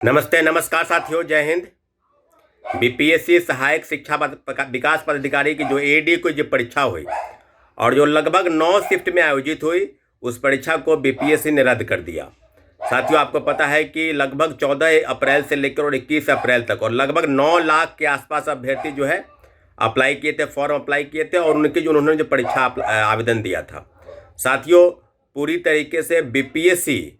नमस्ते नमस्कार साथियों, जय हिंद। बीपीएससी सहायक शिक्षा विकास पदाधिकारी की जो एडी की जो परीक्षा हुई और जो लगभग 9 शिफ्ट में आयोजित हुई, उस परीक्षा को बीपीएससी ने रद्द कर दिया। साथियों, आपको पता है कि लगभग 14 अप्रैल से लेकर और 21 अप्रैल तक और लगभग 9 लाख के आसपास अभ्यर्थी जो है अप्लाई किए थे, फॉर्म अप्लाई किए थे और उन्होंने जो परीक्षा आवेदन दिया था। साथियों, पूरी तरीके से बीपीएससी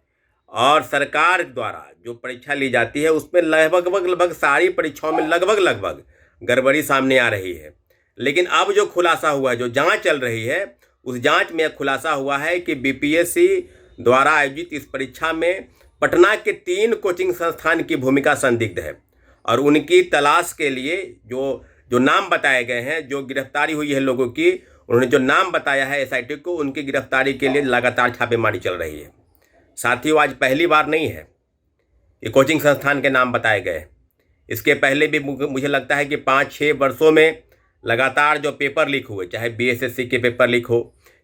और सरकार द्वारा जो परीक्षा ली जाती है उसमें लगभग सारी परीक्षाओं में लगभग गड़बड़ी सामने आ रही है। लेकिन अब जो खुलासा हुआ है, जो जांच चल रही है, उस जांच में खुलासा हुआ है कि बीपीएससी द्वारा आयोजित इस परीक्षा में पटना के 3 कोचिंग संस्थान की भूमिका संदिग्ध है और उनकी तलाश के लिए जो जो नाम बताए गए हैं, जो गिरफ्तारी हुई है लोगों की, उन्होंने जो नाम बताया है एसआईटी को, उनकी गिरफ्तारी के लिए लगातार छापेमारी चल रही है। साथियों, आज पहली बार नहीं है ये कोचिंग संस्थान के नाम बताए गए। इसके पहले भी मुझे लगता है कि 5-6 वर्षों में लगातार जो पेपर लीक हुए, चाहे बीएसएससी के पेपर लीक हो,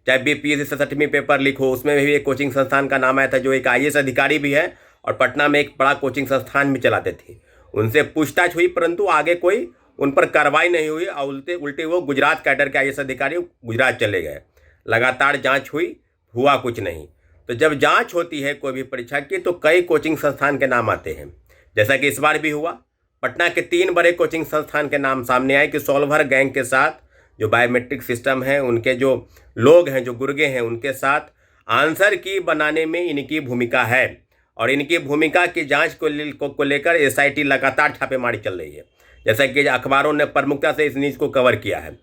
चाहे बीपीएससी 67वीं पेपर लीक हो, उसमें भी एक कोचिंग संस्थान का नाम आया था, जो एक आईएएस अधिकारी भी है और पटना में एक बड़ा कोचिंग संस्थान भी चलाते थे। उनसे पूछताछ हुई परंतु आगे कोई उन पर कार्रवाई नहीं हुई और उल्टे वो गुजरात कैडर के आईएएस अधिकारी गुजरात चले गए। लगातार जाँच हुई, हुआ कुछ नहीं। तो जब जांच होती है कोई भी परीक्षा की तो कई कोचिंग संस्थान के नाम आते हैं, जैसा कि इस बार भी हुआ। पटना के 3 बड़े कोचिंग संस्थान के नाम सामने आए कि सॉल्वर गैंग के साथ जो बायोमेट्रिक सिस्टम है, उनके जो लोग हैं, जो गुर्गे हैं, उनके साथ आंसर की बनाने में इनकी भूमिका है और इनकी भूमिका की जाँच को लेकर एसआईटी लगातार छापेमारी चल रही है, जैसा कि अखबारों ने प्रमुखता से इस न्यूज़ को कवर किया है।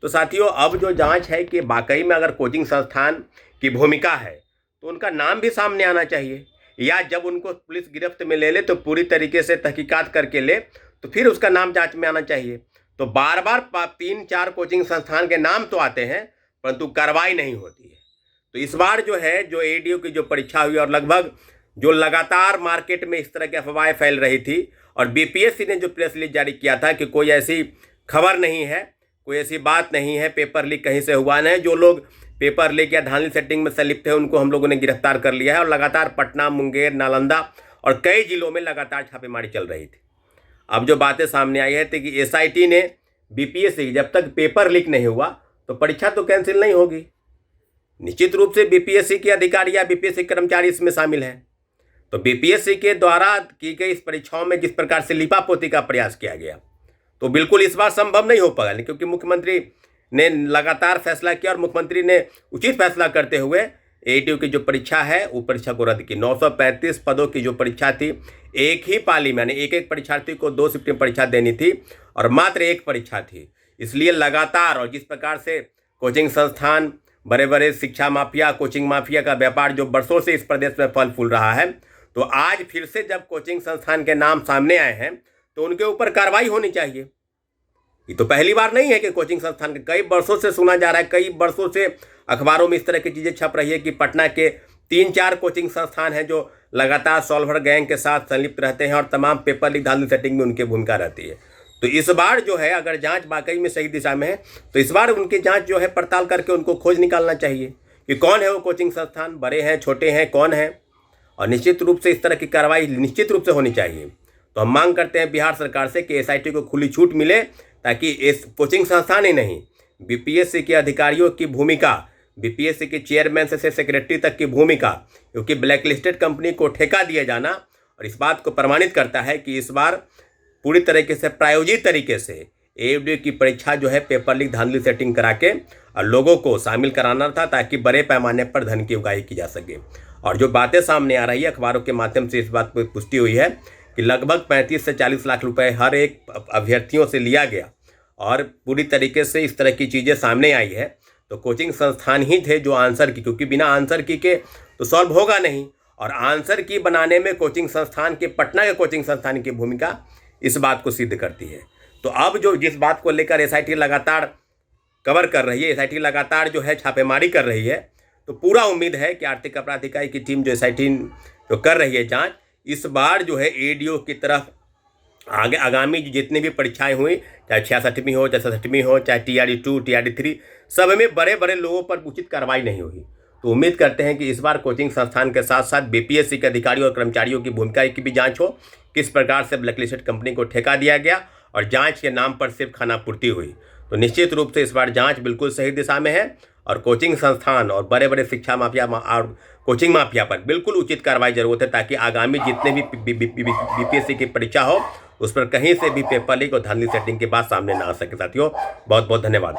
तो साथियों, अब जो जाँच है कि वाकई में अगर कोचिंग संस्थान की भूमिका है तो उनका नाम भी सामने आना चाहिए, या जब उनको पुलिस गिरफ्त में ले ले तो पूरी तरीके से तहकीकात करके ले तो फिर उसका नाम जांच में आना चाहिए। तो बार बार 3-4 कोचिंग संस्थान के नाम तो आते हैं परंतु कार्रवाई नहीं होती है। तो इस बार जो है, जो एडीओ की जो परीक्षा हुई और लगभग जो लगातार मार्केट में इस तरह की अफवाहें फैल रही थी और बीपीएससी ने जो प्रेस रिलीज जारी किया था कि कोई ऐसी खबर नहीं है, कोई ऐसी बात नहीं है, पेपर लीक कहीं से हुआ नहीं, जो लोग पेपर लीक या धांधली सेटिंग में संलिप्त है उनको हम लोगों ने गिरफ्तार कर लिया है। और लगातार पटना, मुंगेर, नालंदा और कई जिलों में लगातार छापेमारी चल रही थी। अब जो बातें सामने आई है कि एसआईटी ने बीपीएससी, जब तक पेपर लीक नहीं हुआ तो परीक्षा तो कैंसिल नहीं होगी। निश्चित रूप से बीपीएससी के अधिकारी या बीपीएससी कर्मचारी इसमें शामिल हैं। तो बीपीएससी के द्वारा की गई इस परीक्षाओं में जिस प्रकार से लिपापोती का प्रयास किया गया तो बिल्कुल इस बार संभव नहीं हो पाएगा, क्योंकि मुख्यमंत्री ने लगातार फैसला किया और मुख्यमंत्री ने उचित फैसला करते हुए एडीओ की जो परीक्षा है वो परीक्षा को रद्द की। 935 पदों की जो परीक्षा थी, एक ही पाली में, यानी एक परीक्षार्थी को 2 शिफ्ट में परीक्षा देनी थी और मात्र एक परीक्षा थी। इसलिए लगातार, और जिस प्रकार से कोचिंग संस्थान, बड़े बड़े शिक्षा माफिया, कोचिंग माफिया का व्यापार जो बरसों से इस प्रदेश में फल फूल रहा है, तो आज फिर से जब कोचिंग संस्थान के नाम सामने आए हैं तो उनके ऊपर कार्रवाई होनी चाहिए। ये तो पहली बार नहीं है कि कोचिंग संस्थान के, कई वर्षों से सुना जा रहा है, कई वर्षों से अखबारों में इस तरह की चीज़ें छप रही है कि पटना के 3-4 कोचिंग संस्थान हैं जो लगातार सॉल्वर गैंग के साथ संलिप्त रहते हैं और तमाम पेपर लीक, धांधली सेटिंग में उनकी भूमिका रहती है। तो इस बार जो है, अगर जांच वाकई में सही दिशा में है तो इस बार उनकी जांच जो है पड़ताल करके उनको खोज निकालना चाहिए कि कौन है वो कोचिंग संस्थान, बड़े हैं, छोटे हैं, कौन है, और निश्चित रूप से इस तरह की कार्रवाई निश्चित रूप से होनी चाहिए। तो हम मांग करते हैं बिहार सरकार से कि एसआईटी को खुली छूट मिले, ताकि इस कोचिंग संस्थान ही नहीं, बीपीएससी के अधिकारियों की भूमिका, बीपीएससी के चेयरमैन से सेक्रेटरी तक की भूमिका, क्योंकि ब्लैकलिस्टेड कंपनी को ठेका दिया जाना और इस बात को प्रमाणित करता है कि इस बार पूरी तरीके से प्रायोजित तरीके से एडीओ की परीक्षा जो है पेपर लीक, धांधली सेटिंग करा के और लोगों को शामिल कराना था ताकि बड़े पैमाने पर धन की उगाही की जा सके। और जो बातें सामने आ रही है, अखबारों के माध्यम से इस बात पर पुष्टि हुई है कि लगभग 35 से 40 लाख रुपए हर एक अभ्यर्थियों से लिया गया और पूरी तरीके से इस तरह की चीज़ें सामने आई है। तो कोचिंग संस्थान ही थे जो आंसर की, क्योंकि बिना आंसर की के तो सॉल्व होगा नहीं, और आंसर की बनाने में कोचिंग संस्थान के, पटना के कोचिंग संस्थान की भूमिका इस बात को सिद्ध करती है। तो अब जो जिस बात को लेकर एसआईटी लगातार कवर कर रही है, एसआईटी लगातार जो है छापेमारी कर रही है, तो पूरा उम्मीद है कि आर्थिक अपराध इकाई की टीम जो एसआईटी जो कर रही है जाँच, इस बार जो है एडीओ की तरफ आगे आगामी जितनी भी परीक्षाएं हुई, चाहे 66वीं हो, चाहे 67वीं हो, चाहे TRD 2, TRD 3, सब में बड़े बड़े लोगों पर उचित कार्रवाई नहीं हुई। तो उम्मीद करते हैं कि इस बार कोचिंग संस्थान के साथ साथ बीपीएससी के अधिकारियों और कर्मचारियों की भूमिका की भी जांच हो, किस प्रकार से ब्लैकलिस्टेड कंपनी को ठेका दिया गया और जांच के नाम पर सिर्फ खानापूर्ति हुई। तो निश्चित रूप से इस बार जांच बिल्कुल सही दिशा में है और कोचिंग संस्थान और बड़े बड़े शिक्षा माफिया और कोचिंग माफिया पर बिल्कुल उचित कार्रवाई जरूरत है, ताकि आगामी जितने भी बीपीएससी की परीक्षा हो उस पर कहीं से भी पेपर लीक और धांधली सेटिंग की बात सामने ना आ सके। साथियों, बहुत बहुत धन्यवाद।